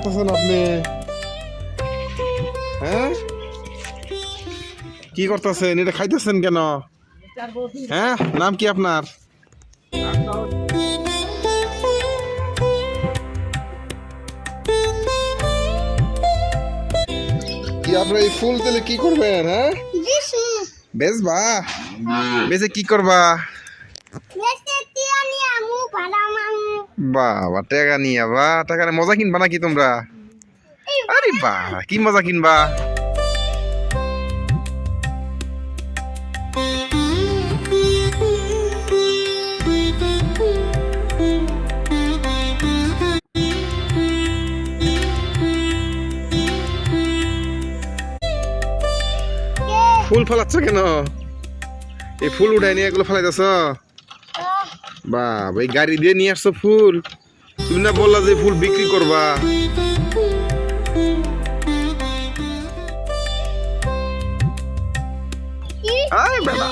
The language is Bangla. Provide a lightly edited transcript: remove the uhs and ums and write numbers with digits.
করতেছেন আপনি? হ্যাঁ, কি করতেছেন? এটা খাইতেছেন কেন? হ্যাঁ, নাম কি আপনার? কি আপনার এই ফুল তেলে কি করবেন? হ্যাঁ, বেচবা? বেচে কি করবা? বাবা টাকা নিয়ে বা টাকা মজা কিনবা নাকি তোমরা? আরে বা কি মজা কিনবা? ফুল ফলাচ্ছ কেন? এই ফুল উঠাই নিয়ে এগুলো ফেলাইতেছ? বাবা এই গাড়ি দিয়ে নিয়ে আসছো ফুল? তুমি না বললা যে ফুল বিক্রি করবা? আয় বেটা